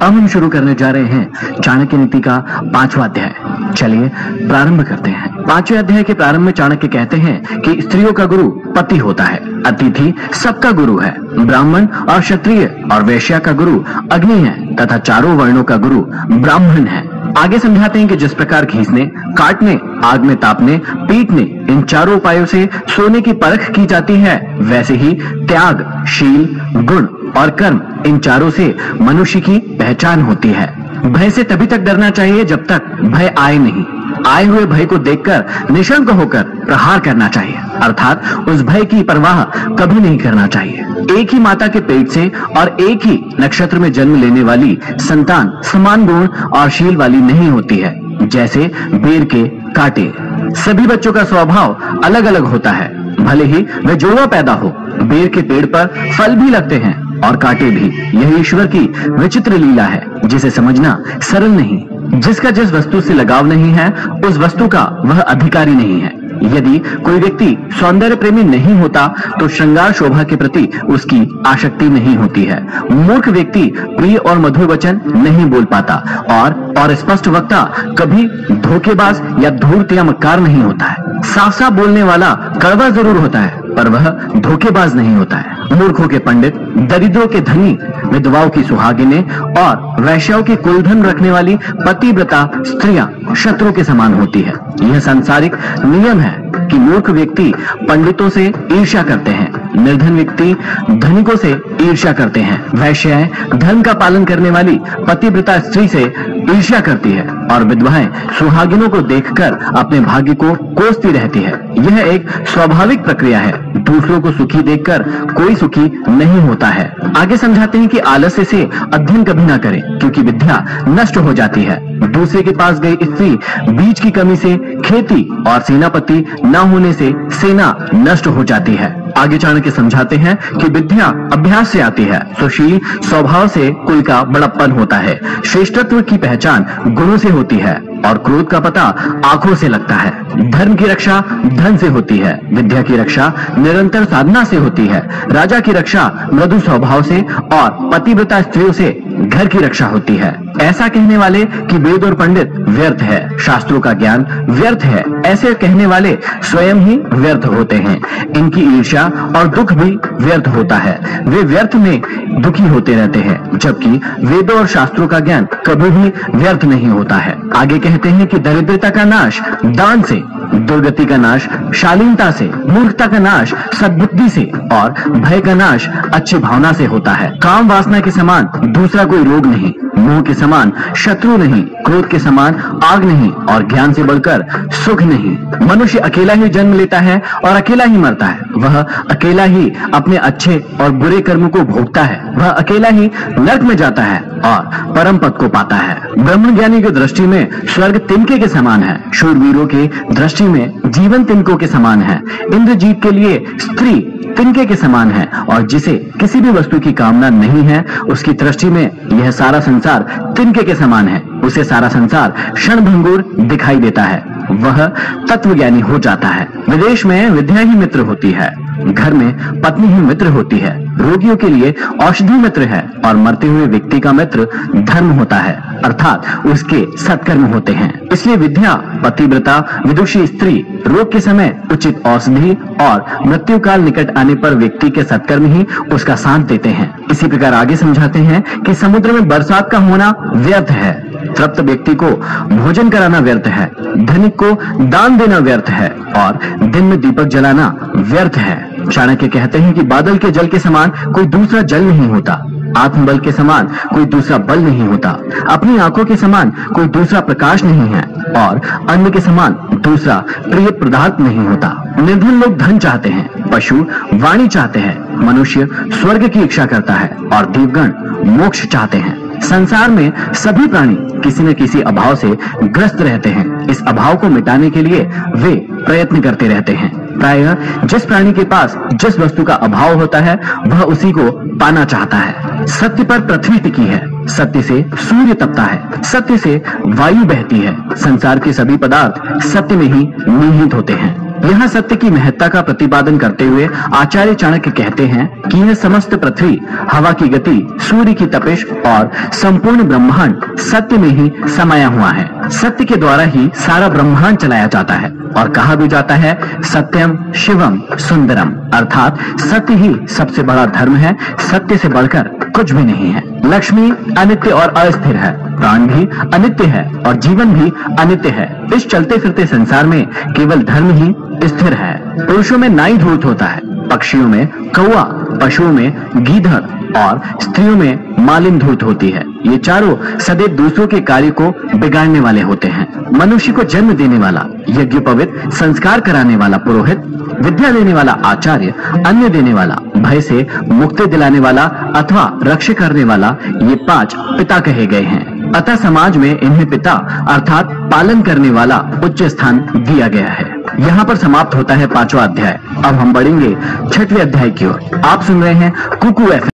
अब हम शुरू करने जा रहे हैं चाणक्य नीति का 5वां अध्याय। चलिए प्रारंभ करते हैं। 5वें अध्याय के प्रारंभ में चाणक्य कहते हैं कि स्त्रियों का गुरु पति होता है, अतिथि सबका गुरु है, ब्राह्मण और क्षत्रिय और वैश्य का गुरु अग्नि है तथा चारों वर्णों का गुरु ब्राह्मण है। आगे समझाते हैं कि जिस प्रकार खींचने, काटने, आग में तापने, पीटने इन चारों उपायों से सोने की परख की जाती है, वैसे ही त्याग, शील, गुण और कर्म इन चारों से मनुष्य की पहचान होती है। भय से तभी तक डरना चाहिए जब तक भय आए नहीं। आए हुए भय को देखकर निशंक होकर प्रहार करना चाहिए, अर्थात उस भय की परवाह कभी नहीं करना चाहिए। एक ही माता के पेट से और एक ही नक्षत्र में जन्म लेने वाली संतान समान गुण और शील वाली नहीं होती है, जैसे बेर के कांटे। सभी बच्चों का स्वभाव अलग अलग होता है, भले ही वे जुड़वा पैदा हो। बेर के पेड़ पर फल भी लगते हैं और कांटे भी। यह ईश्वर की विचित्र लीला है, जिसे समझना सरल नहीं। जिसका जिस वस्तु से लगाव नहीं है, उस वस्तु का वह अधिकारी नहीं है। यदि कोई व्यक्ति सौंदर्य प्रेमी नहीं होता तो श्रृंगार शोभा के प्रति उसकी आसक्ति नहीं होती है। मूर्ख व्यक्ति प्रिय और मधुर वचन नहीं बोल पाता और स्पष्ट वक्ता कभी धोखेबाज या धूर्त या मक्कार नहीं होता है। साफ साफ बोलने वाला कड़वा जरूर होता है, पर वह धोखेबाज नहीं होता है। मूर्खों के पंडित, दरिद्रों के धनी, विधवाओं की सुहागिनें और वैश्यों की कुलधन रखने वाली पतिव्रता स्त्रियां शत्रु के समान होती है। यह सांसारिक नियम है कि मूर्ख व्यक्ति पंडितों से ईर्ष्या करते हैं, निर्धन व्यक्ति धनिकों से ईर्ष्या करते हैं, वैश्याएं धर्म का पालन करने वाली पतिव्रता स्त्री से ईर्ष्या करती है और विधवाएं सुहागिनों को देखकर अपने भाग्य को कोसती रहती है। यह एक स्वाभाविक प्रक्रिया है। दूसरों को सुखी देखकर कोई सुखी नहीं होता है। आगे समझाते हैं कि आलस्य से अध्ययन कभी ना करें, क्योंकि विद्या नष्ट हो जाती है। दूसरे के पास गई स्त्री बीज की कमी से खेती और सेनापति न होने से सेना नष्ट हो जाती है। आगे चाणक्य समझाते हैं कि विद्या अभ्यास से आती है। सुशील स्वभाव से कुल का बड़प्पन होता है। श्रेष्ठत्व की पहचान गुणों से होती है और क्रोध का पता आंखों से लगता है। धर्म की रक्षा धन से होती है, विद्या की रक्षा निरंतर साधना से होती है, राजा की रक्षा मृदु स्वभाव से और पतिव्रता स्त्रियों से घर की रक्षा होती है। ऐसा कहने वाले कि वेद और पंडित व्यर्थ है, शास्त्रों का ज्ञान व्यर्थ है, ऐसे कहने वाले स्वयं ही व्यर्थ होते हैं। इनकी ईर्ष्या और दुख भी व्यर्थ होता है। वे व्यर्थ में दुखी होते रहते हैं, जबकि वेदों और शास्त्रों का ज्ञान कभी भी व्यर्थ नहीं होता है। आगे कहते हैं कि दरिद्रता का नाश दान से, दुर्गति का नाश शालीनता से, मूर्खता का नाश सद्बुद्धि से और भय का नाश अच्छी भावना से होता है। काम वासना के समान दूसरा कोई रोग नहीं, मोह के समान शत्रु नहीं, क्रोध के समान आग नहीं और ज्ञान से बढ़कर सुख नहीं। मनुष्य अकेला ही जन्म लेता है और अकेला ही मरता है। वह अकेला ही अपने अच्छे और बुरे कर्म को भोगता है। वह अकेला ही नरक में जाता है और परम पद को पाता है। ब्रह्म ज्ञानी की दृष्टि में स्वर्ग तिनके के समान है, शूरवीरों की दृष्टि में जीवन तिनकों के समान है, इंद्रजीत के लिए स्त्री तिनके के समान है और जिसे किसी भी वस्तु की कामना नहीं है, उसकी दृष्टि में यह सारा संसार तिनके के समान है। उसे सारा संसार क्षणभंगुर दिखाई देता है, वह तत्वज्ञानी हो जाता है। विदेश में विद्या ही मित्र होती है, घर में पत्नी ही मित्र होती है, रोगियों के लिए औषधि मित्र है और मरते हुए व्यक्ति का मित्र धर्म होता है, अर्थात उसके सत्कर्म होते हैं। इसलिए विद्या, पतिव्रता, विदुषी स्त्री, रोग के समय उचित औषधि और मृत्यु काल निकट आने पर व्यक्ति के सत्कर्म ही उसका साथ देते हैं। इसी प्रकार आगे समझाते हैं कि समुद्र में बरसात का होना व्यर्थ है, तृप्त व्यक्ति को भोजन कराना व्यर्थ है, धनिक को दान देना व्यर्थ है और दिन में दीपक जलाना व्यर्थ है। चाणक्य कहते हैं कि बादल के जल के समान कोई दूसरा जल नहीं होता, आत्मबल के समान कोई दूसरा बल नहीं होता, अपनी आंखों के समान कोई दूसरा प्रकाश नहीं है और अन्न के समान दूसरा प्रिय पदार्थ नहीं होता। निर्धन लोग धन चाहते हैं, पशु वाणी चाहते हैं, मनुष्य स्वर्ग की इच्छा करता है और देवगण मोक्ष चाहते हैं। संसार में सभी प्राणी किसी न किसी अभाव से ग्रस्त रहते हैं। इस अभाव को मिटाने के लिए वे प्रयत्न करते रहते हैं। प्रायः जिस प्राणी के पास जिस वस्तु का अभाव होता है, वह उसी को पाना चाहता है। सत्य पर पृथ्वी टिकी है, सत्य से सूर्य तपता है, सत्य से वायु बहती है। संसार के सभी पदार्थ सत्य में ही निहित होते हैं। यहाँ सत्य की महत्ता का प्रतिपादन करते हुए आचार्य चाणक्य कहते हैं कि यह समस्त पृथ्वी, हवा की गति, सूर्य की तपिश और संपूर्ण ब्रह्मांड सत्य में ही समाया हुआ है। सत्य के द्वारा ही सारा ब्रह्मांड चलाया जाता है और कहा भी जाता है सत्यम शिवम सुंदरम, अर्थात सत्य ही सबसे बड़ा धर्म है, सत्य से बढ़कर कुछ भी नहीं है। लक्ष्मी अनित्य और अस्थिर है, प्राण भी अनित्य है और जीवन भी अनित्य है। इस चलते फिरते संसार में केवल धर्म ही स्थिर है। पुरुषों में नाई धूर्त होता है, पक्षियों में कौवा, पशुओं में गीधड़ और स्त्रियों में मालिन धूर्त होती है। ये चारों सदैव दूसरों के कार्य को बिगाड़ने वाले होते हैं। मनुष्य को जन्म देने वाला, यज्ञोपवीत संस्कार कराने वाला पुरोहित, विद्या देने वाला आचार्य, अन्न देने वाला, भय से मुक्ति दिलाने वाला अथवा रक्षा करने वाला, ये 5 पिता कहे गए हैं। अतः समाज में इन्हें पिता अर्थात पालन करने वाला उच्च स्थान दिया गया है। यहाँ पर समाप्त होता है 5वां अध्याय। अब हम बढ़ेंगे 6वें अध्याय की ओर। आप सुन रहे हैं कुकू एफएम।